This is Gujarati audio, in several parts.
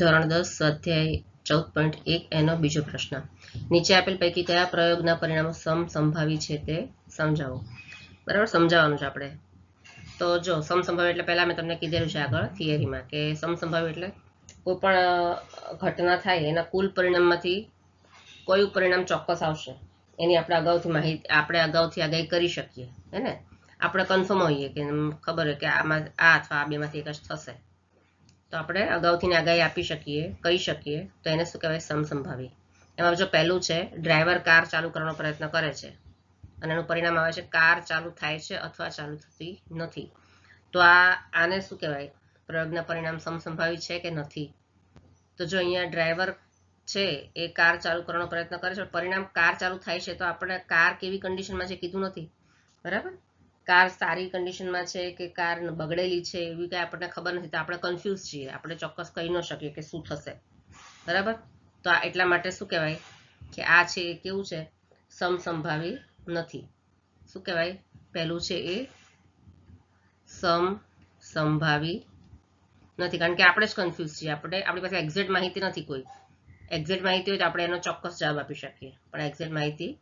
ધોરણ 10 સ્વાધ્યાય 14.1 એનો બીજો પ્રશ્ન. નીચે આપેલ પૈકી કયા પ્રયોગના પરિણામો સમસંભાવી છે તે સમજાવો. બરાબર, સમજાવવાનું છે આપણે. તો જો સમસંભાવી એટલે પહેલા મેં તમને કીધેલું છે આગળ થિયરીમાં કે સમસંભાવી એટલે કોઈ પણ ઘટના થાય એના કુલ પરિણામમાંથી કયું પરિણામ ચોક્કસ આવશે એની આપણે અગાઉથી આગાહી કરી શકીએ. હે ને, આપણે કન્ફર્મ હોઈએ કે ખબર હોય કે આમાં આ અથવા આ બેમાંથી એક જ થશે, તો આપણે અગાઉથી આગાહી આપી શકીએ, કહી શકીએ, તો એને શું કહેવાય? સમસંભાવી. એમાં જો પહેલું છે, ડ્રાઈવર કાર ચાલુ કરવાનો પ્રયત્ન કરે છે અને એનું પરિણામ આવે છે કાર ચાલુ થાય છે અથવા ચાલુ થતી નથી. તો આને શું કહેવાય? પ્રયોગના પરિણામ સમસંભાવી છે કે નથી? તો જો અહીંયા ડ્રાઈવર છે એ કાર ચાલુ કરવાનો પ્રયત્ન કરે છે, પરિણામ કાર ચાલુ થાય છે, તો આપણે કાર કેવી કન્ડિશનમાં છે કીધું નથી. બરાબર, કાર સારી કન્ડિશનમાં છે કે કાર બગડેલી છે એવી કંઈ આપણને ખબર નથી, તો આપણે કન્ફ્યુઝ છીએ, આપણે ચોક્કસ કહી ન શકીએ કે શું થશે. બરાબર, તો એટલા માટે શું કહેવાય કે આ છે એ કેવું છે? સમસંભાવી નથી. શું કહેવાય? પહેલું છે એ સમસંભાવી નથી, કારણ કે આપણે જ કન્ફ્યુઝ છીએ, આપણી પાસે એક્ઝેક્ટ માહિતી નથી. કોઈ એક્ઝેક્ટ માહિતી હોય તો આપણે એનો ચોક્કસ જવાબ આપી શકીએ, પણ એક્ઝેક્ટ માહિતી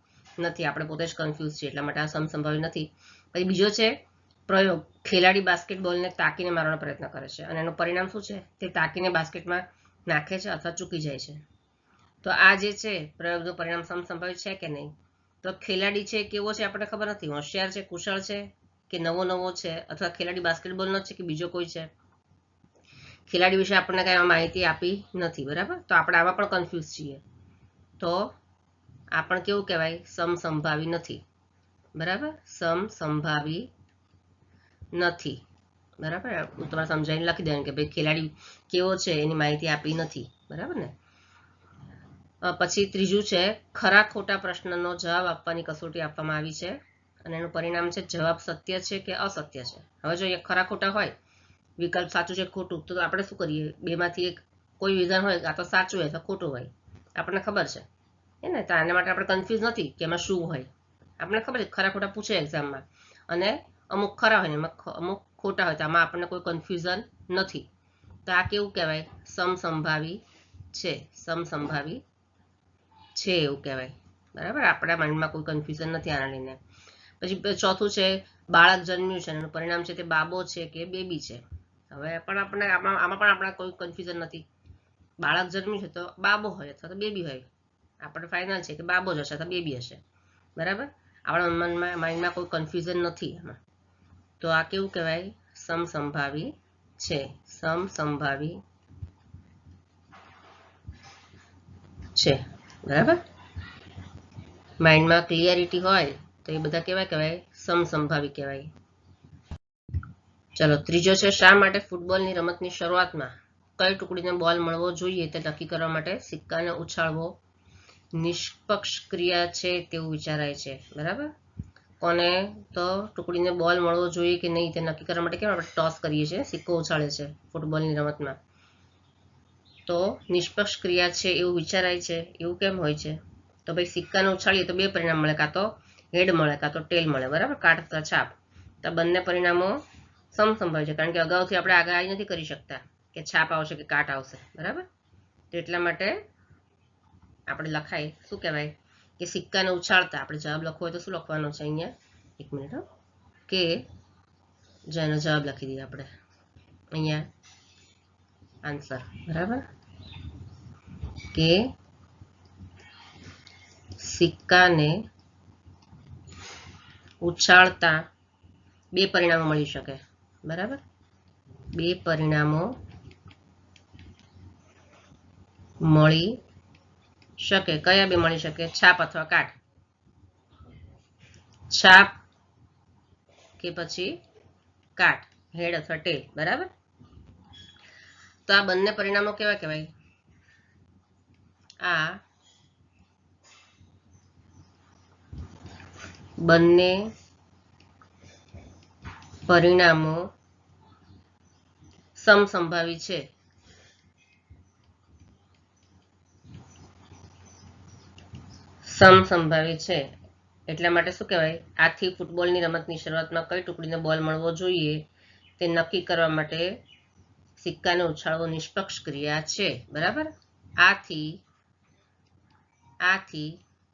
નથી, આપણે પોતે જ કન્ફ્યુઝ છીએ, એટલા માટે આ સમસંભાવી નથી. પછી બીજો છે પ્રયોગ, ખેલાડી બાસ્કેટબોલને તાકીને મારવાનો પ્રયત્ન કરે છે અને એનું પરિણામ શું છે? તે તાકીને બાસ્કેટમાં નાખે છે અથવા ચૂકી જાય છે. તો આ જે છે પ્રયોગનું પરિણામ સમસંભાવી છે કે નહીં? તો ખેલાડી છે કેવો છે આપણને ખબર નથી, હોશિયાર છે, કુશળ છે કે નવો છે, અથવા ખેલાડી બાસ્કેટબોલનો છે કે બીજો કોઈ છે, ખેલાડી વિશે આપણને કઈ માહિતી આપી નથી. બરાબર, તો આપણે આમાં પણ કન્ફ્યુઝ છીએ, તો આ પણ કેવું કહેવાય? સમસંભાવી નથી. બરાબર, સમસંભાવી નથી. બરાબર, હું તમારે સમજાવીને લખી દેવાનું કે ભાઈ ખેલાડી કેવો છે એની માહિતી આપી નથી. બરાબર ને. પછી ત્રીજું છે, ખરા ખોટા પ્રશ્નનો જવાબ આપવાની કસોટી આપવામાં આવી છે અને એનું પરિણામ છે જવાબ સત્ય છે કે અસત્ય છે. હવે જો એ ખરા ખોટા હોય, વિકલ્પ સાચું છે ખોટું, તો આપણે શું કરીએ? બેમાંથી એક કોઈ વિધાન હોય, આ તો સાચું હોય અથવા ખોટું હોય, આપણને ખબર છે ને, તો આના માટે આપણે કન્ફ્યુઝ નથી કે એમાં શું હોય. આપણને ખબર છે ખરા ખોટા પૂછે એક્ઝામમાં, અને અમુક ખરા હોય ને એમાં અમુક ખોટા હોય, તો આમાં આપણને કોઈ કન્ફ્યુઝન નથી. તો આ કેવું કહેવાય? સમસંભાવી છે. સમસંભાવી છે એવું કહેવાય. બરાબર, આપણા માઇન્ડમાં કોઈ કન્ફ્યુઝન નથી આના લઈને. પછી ચોથું છે, બાળક જન્મ્યું છે એનું પરિણામ છે તે બાબો છે કે બેબી છે. હવે પણ આપણે આમાં પણ આપણા કોઈ કન્ફ્યુઝન નથી. બાળક જન્મ્યું છે તો બાબો હોય અથવા તો બેબી હોય, આપણે ફાઇનલ છે કે બાબો જ હશે અથવા બેબી હશે. બરાબર, આપણા માઇન્ડમાં કોઈ કન્ફ્યુઝન નથી એમાં. તો આ કેવું કહેવાય? સમસંભાવી છે. સમસંભાવી છે. બરાબર, માઇન્ડમાં ક્લિયરિટી હોય તો એ બધા કેવા કહેવાય? સમસંભાવી કહેવાય. ચલો, ત્રીજો છે, શા માટે ફૂટબોલની રમતની શરૂઆતમાં કઈ ટુકડીને બોલ મળવો જોઈએ તે નક્કી કરવા માટે સિક્કાને ઉછાળવો નિષ્પક્ષ ક્રિયા છે તેવું વિચારાય છે. બરાબર, કોને તો ટુકડીને બોલ મળવો જોઈએ કે નહીં તે નક્કી કરવા માટે કેમ આપણે ટોસ કરીએ છીએ, સિક્કો ઉછાળે છે ફૂટબોલની રમતમાં, તો નિષ્પક્ષ ક્રિયા છે એવું વિચારાય છે. એવું કેમ હોય છે? તો ભાઈ સિક્કાને ઉછાળીએ તો બે પરિણામ મળે, કાં તો હેડ મળે કાં તો ટેલ મળે. બરાબર, કાટ અથવા છાપ. તો બંને પરિણામો સમસંભાવી છે, કારણ કે અગાઉથી આપણે આગાહી નથી કરી શકતા કે છાપ આવશે કે કાટ આવશે. બરાબર, તો એટલા માટે આપણે લખાય શું કહેવાય કે સિક્કાને ઉછાળતા આપણે જવાબ લખવો હોય તો શું લખવાનો છે અહીંયા? એક મિનિટ, કે જેનો જવાબ લખી દઈએ આપણે અહીંયા આન્સર. બરાબર, કે સિક્કાને ઉછાળતા બે પરિણામો મળી શકે. બરાબર, બે પરિણામો મળી શકે. કયા બે મળી શકે? છાપ અથવા કાટ. છાપ કે પછી કાટ, હેડ અથવા ટેલ. બરાબર, તો આ બંને પરિણામો કેવા કહેવાય? આ બંને પરિણામો સમસંભાવી છે. સમસંભાવી છે એટલા માટે શું કહેવાય? આથી ફૂટબોલની રમતની શરૂઆતમાં કઈ ટુકડીને બોલ મળવો જોઈએ તે નક્કી કરવા માટે સિક્કાને ઉછાળવો નિષ્પક્ષ ક્રિયા છે, બરાબર. આથી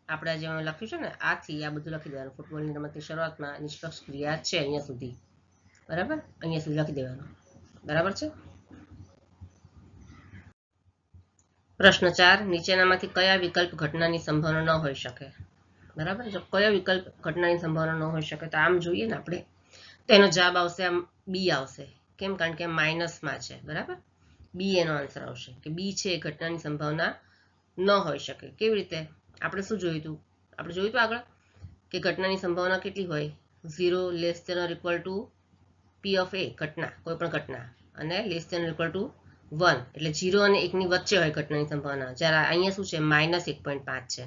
આપણે જે લખ્યું છે ને, આથી આ બધું લખી દેવાનું. ફૂટબોલની રમતની શરૂઆતમાં નિષ્પક્ષ ક્રિયા છે અહીંયા સુધી, બરાબર. અહીંયા સુધી લખી દેવાનું, બરાબર છે. પ્રશ્ન 4, નીચેનામાંથી કયા વિકલ્પ ઘટનાની સંભાવના ન હોઈ શકે, બરાબર. જો કયો વિકલ્પ ઘટનાની સંભાવના ન હોઈ શકે, તો આમ જોઈએ ને આપણે, તો એનો જવાબ આવશે આમ બી આવશે. કેમ? કારણ કે માઇનસમાં છે, બરાબર. બી એનો આન્સર આવશે કે બી છે એ ઘટનાની સંભાવના ન હોઈ શકે. કેવી રીતે? આપણે શું જોયું હતું? આપણે જોયું હતું આગળ કે ઘટનાની સંભાવના કેટલી હોય? 0 less than or equal to P of A, ઘટના, કોઈ પણ ઘટના, અને less than or equal to 1, એટલે 0 અને 1 ની વચ્ચે હોય ઘટનાની સંભાવના. જ્યારે અહીંયા શું છે? -1.5 છે,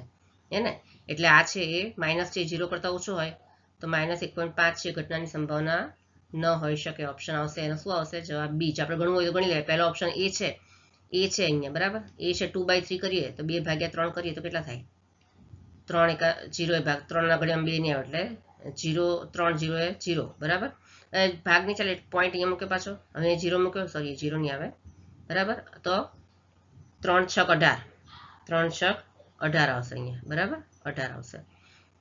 હે ને? એટલે આ છે એ માઇનસ છે, 0 કરતાં ઓછો હોય, તો -1.5 છે ઘટનાની સંભાવના ન હોઈ શકે. ઓપ્શન આવશે એનો શું આવશે? જવાબ બી. આપણે ગણવું હોય તો ગણી લે. પહેલો ઓપ્શન એ છે અહીંયા, બરાબર. એ છે 2/3 કરીએ તો 2/3 કરીએ તો કેટલા થાય? 3 એકા 0 એ ભાગ, 3 ના ઘડિયામાં 2 નહીં આવે, એટલે 0 3 0 એ 0, બરાબર. ભાગ નહીં ચાલે, પોઈન્ટ અહીંયા મૂક્યો પાછો, હવે 0 મૂક્યો, સોરી 0 નહીં આવે, બરાબર. તો 3 6 18, 3 6 18 આવશે અહીંયા, બરાબર. 18 આવશે.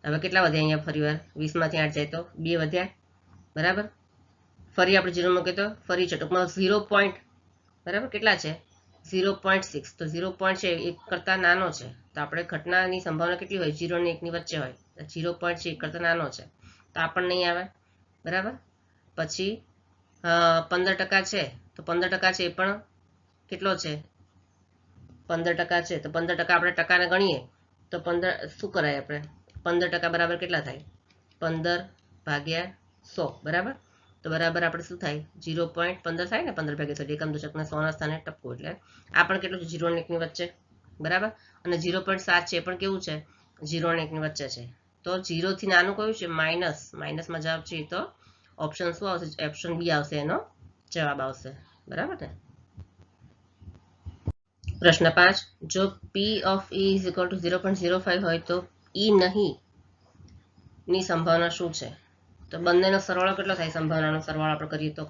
હવે કેટલા વધ્યા અહીંયા? ફરી વાર 20 માંથી 8 જાય તો 2 વધ્યા, બરાબર. ફરી આપણે 0 મૂકીએ તો ફરી છે, ટૂંકમાં 0 પોઈન્ટ, બરાબર. કેટલા છે? 0.6. તો 0 પોઈન્ટ છે 1 કરતાં નાનો છે, તો આપણે ઘટનાની સંભાવના કેટલી હોય? 0 અને 1 ની વચ્ચે હોય. 0 પોઈન્ટ છે 1 કરતાં નાનો છે, તો આ પણ નહીં આવે, બરાબર. પછી 15% છે, તો 15% છે એ પણ કેટલો છે? 15% છે, તો 15% આપણે ટકાને ગણીએ તો 15 શું કરાય? આપણે 15% બરાબર કેટલા થાય? 15/100, બરાબર. તો બરાબર આપણે શું થાય? 0.15 થાય ને, 15 ભાગ્યા 100, એકમ દશકના 100 ના સ્થાને ટપકું, એટલે આ પણ કેટલું છે? 0 અને 1 ની વચ્ચે, બરાબર. અને 0.7 છે એ પણ કેવું છે? 0 અને 1 ની વચ્ચે છે. તો 0 થી નાનું કયું છે? માઇનસમાં જવાબ છે, તો ઓપ્શન શું આવશે? ઓપ્શન બી આવશે, એનો જવાબ આવશે, બરાબર ને. પ્રશ્ન 5, જો પી of E is equal to 0.05 હોય તો E નહીં ની સંભાવના શું છે? તો બંનેનો સરવાળો કેટલો થાય? સંભાવનાનો સરવાળો આપણે કરીએ તો,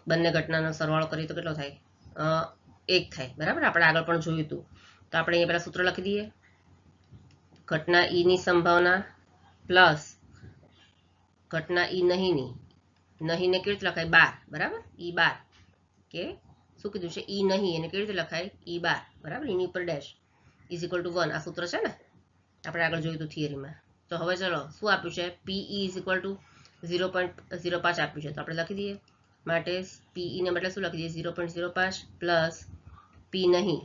બંને ઘટનાનો સરવાળો કરીએ તો કેટલો થાય? 1 થાય, બરાબર. આપણે આગળ પણ જોયું હતું. તો આપણે અહીંયા પહેલા સૂત્ર લખી દઈએ. ઘટના E ની સંભાવના પ્લસ ઘટના E નહીંની, નહીંને કેવી રીતે લખાય? 12, બરાબર. E12, કે શું કીધું છે? E નહીં, એને કેવી રીતે લખાય? E12, બરાબર. એની ઉપર ડેશ ઇઝ ઇક્વલ ટુ 1, આ સૂત્ર છે ને, આપણે આગળ જોયું હતું થિયરીમાં. તો હવે ચલો, શું આપ્યું છે? PE ઇઝ ઇક્વલ ટુ 0.05 આપ્યું છે, તો આપણે લખી દઈએ. માટે PE ને બદલે શું લખી દઈએ? 0.05 પ્લસ P નહીં,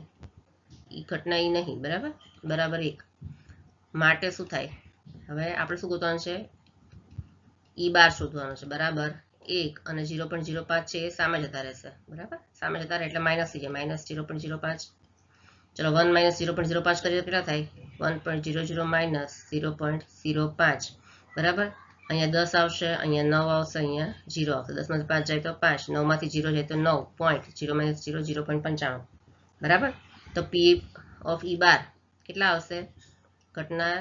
એ ઘટના E નહીં, બરાબર, બરાબર 1. માટે શું થાય? હવે આપણે શું ગોતવાનું છે? E12 શોધવાનું છે, બરાબર 1, અને 0.05 છે એ સામે જતા રહેશે, બરાબર. સામે જતા રહે એટલે માઇનસ થઈ જાય, -0.05. ચલો 1 - 0.05 કરીએ તો કેટલા થાય? 1.00 માઇનસ 0.05, બરાબર. અહીંયા 10 આવશે, અહીંયા 9 આવશે, અહીંયા 0 આવશે. 10 માંથી 5 જાય તો 5, 9 માંથી 0 જાય તો 9, પોઈન્ટ 0 - 0 0.95, બરાબર. તો P ઓફ E12 કેટલા આવશે? ઘટના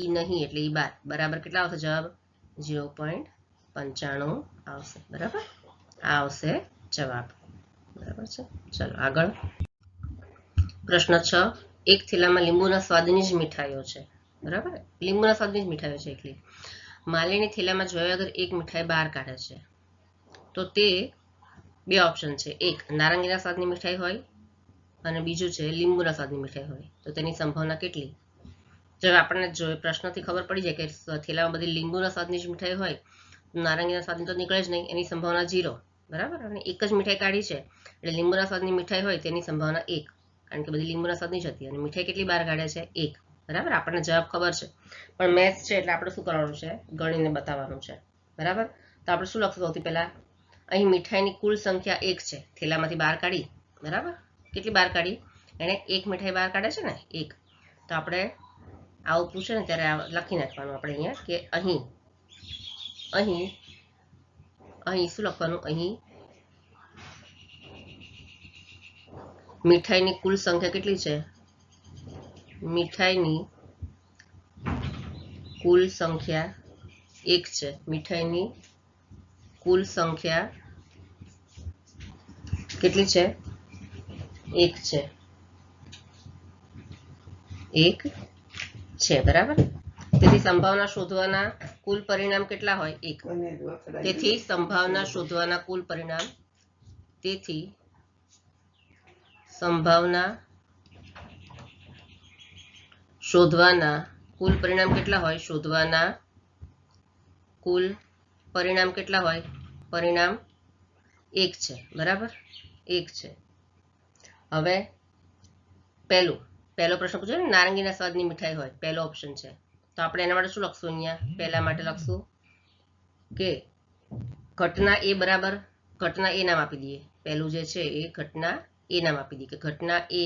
E નહીં એટલે E12, બરાબર કેટલા આવશે જવાબ? 0.95 આવશે, બરાબર. આ આવશે જવાબ, બરાબર છે. ચલો આગળ. પ્રશ્ન 6, એક થેલામાં લીંબુના સ્વાદની જ મીઠાઈઓ છે, બરાબર. લીંબુના સ્વાદની જ મીઠાઈઓ છે એકલી. માલિની થેલામાં જોયા વગર એક મીઠાઈ બહાર કાઢે છે, તો તે બે ઓપ્શન છે. એક નારંગીના સ્વાદની મીઠાઈ હોય, અને બીજું છે લીંબુના સ્વાદની મીઠાઈ હોય, તો તેની સંભાવના કેટલી? જો આપણને જો પ્રશ્નથી ખબર પડી જાય કે થેલામાં બધી લીંબુના સ્વાદની જ મીઠાઈ હોય, નારંગીના સ્વાદની તો નીકળે જ નહીં, એની સંભાવના 0, બરાબર. અને એક જ મીઠાઈ કાઢી છે એટલે લીંબુના સ્વાદની મીઠાઈ હોય તેની સંભાવના 1, કારણ કે બધી લીંબુના સ્વાદની જ હતી. અને મીઠાઈ કેટલી બહાર કાઢે છે? 1, બરાબર. આપણને જવાબ ખબર છે, પણ મેથ્સ છે એટલે આપણે શું કરવાનું છે? ગણીને બતાવવાનું છે, બરાબર. તો આપણે શું લખશું? સૌથી પહેલા અહીં મીઠાઈની કુલ સંખ્યા 1 છે, થેલામાંથી બહાર કાઢી, બરાબર. કેટલી બહાર કાઢી? એને 1 મીઠાઈ બહાર કાઢે છે ને, 1. તો આપણે આવું પૂછે ને ત્યારે લખી નાખવાનું આપણે અહીંયા કે અહીં શું લખવાનું? અહીં મીઠાઈની કુલ સંખ્યા કેટલી છે? મીઠાઈની કુલ સંખ્યા 1 છે. મીઠાઈની કુલ સંખ્યા કેટલી છે? 1 છે, 1 છે, બરાબર. તેથી સંભાવના શોધવાના કુલ પરિણામ કેટલા હોય? 1. તેથી સંભાવના શોધવાના કુલ પરિણામ, તેથી સંભાવના શોધવાના કુલ પરિણામ કેટલા હોય? શોધવાના કુલ પરિણામ કેટલા હોય? પરિણામ 1 છે, બરાબર, 1 છે. હવે પહેલો પ્રશ્ન પૂછ્યો ને, નારંગીના સ્વાદની મીઠાઈ હોય, પહેલો ઓપ્શન છે. તો આપણે એના માટે શું લખશું? અહીંયા પહેલા માટે લખશું કે ઘટના એ બરાબર, ઘટના એ નામ આપી દઈએ. પહેલું જે છે એ ઘટના એ નામ આપી દઈએ કે ઘટના એ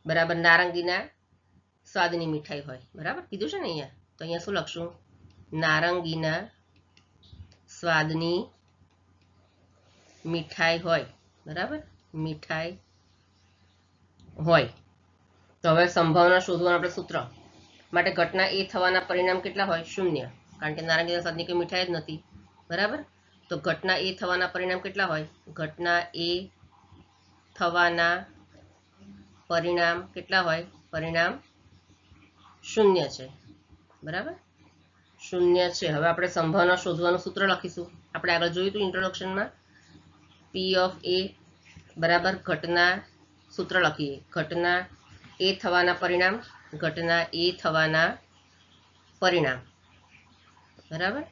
બરાબર નારંગીના સ્વાદની મીઠાઈ હોય, બરાબર કીધું છે ને અહીંયા. તો અહીંયા શું લખશું? નારંગીના સ્વાદની મીઠાઈ હોય, બરાબર, મીઠાઈ હોય. તો હવે સંભાવના શોધવાનું આપણે સૂત્ર માટે ઘટના એ થવાના પરિણામ કેટલા હોય? 0, કારણ કે નારંગીના સ્વાદની કોઈ મીઠાઈ જ નથી, બરાબર. તો ઘટના એ થવાના પરિણામ કેટલા હોય? ઘટના એ થવાના પરિણામ કેટલા હોય? પરિણામ 0 છે, બરાબર, 0 છે. હવે આપણે સંભાવના શોધવાનું સૂત્ર લખીશું. આપણે આગળ જોયું હતું ઇન્ટ્રોડક્શનમાં, P ઓફ A બરાબર ઘટના, સૂત્ર લખીએ, ઘટના એ થવાના પરિણામ, ઘટના એ થવાના પરિણામ, બરાબર,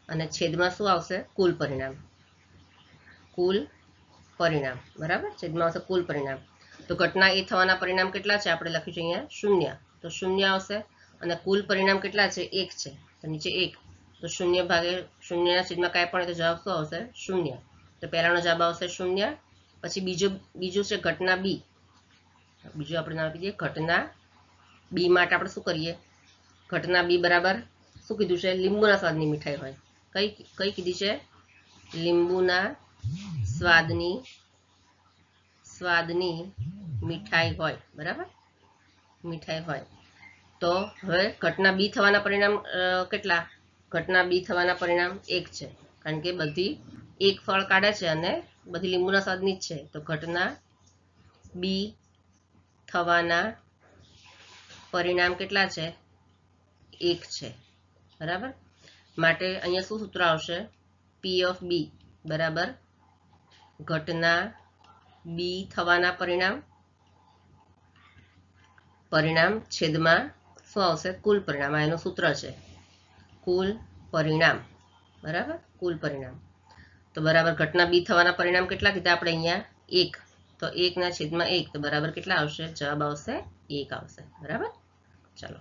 અને છેદમાં શું આવશે? કુલ પરિણામ, કુલ પરિણામ, બરાબર, છેદમાં આવશે કુલ પરિણામ. તો ઘટના એ થવાના પરિણામ કેટલા છે? આપણે લખ્યું છે અહીંયા 0, તો 0 આવશે. અને કુલ પરિણામ કેટલા છે? 1 છે, તો નીચે 1, તો 0 ભાગે 0 ના છેદમાં કાંઈ પણ, તો જવાબ શું આવશે? 0. તો પહેલાનો જવાબ આવશે 0. પછી બીજું છે ઘટના બી, બીજું આપણે નામ આપી દઈએ ઘટના બી. માટે આપણે શું કરીએ? ઘટના બી બરાબર શું કીધું છે? લીંબુના સ્વાદની મીઠાઈ હોય. કઈ કીધી છે? લીંબુના સ્વાદની મીઠાઈ હોય, બરાબર, મીઠાઈ હોય. તો હવે ઘટના બી થવાના પરિણામ કેટલા? ઘટના બી થવાના પરિણામ 1 છે, કારણ કે બધી એક ફળ કાઢે છે અને બધી લીંબુના સ્વાદની જ છે. તો ઘટના બી થવાના પરિણામ કેટલા છે? 1 છે, બરાબર. માટે અહીંયા શું સૂત્ર આવશે? P ઓફ બી બરાબર ઘટના બી થવાના પરિણામ છેદમાં શું આવશે? કુલ પરિણામ. આ એનું સૂત્ર છે, કુલ પરિણામ, બરાબર, કુલ પરિણામ. તો બરાબર ઘટના બી થવાના પરિણામ કેટલા કીધા આપણે અહીંયા? 1, તો 1 ના છેદમાં 1, તો બરાબર કેટલા આવશે? જવાબ આવશે 1 આવશે, બરાબર. ચલો.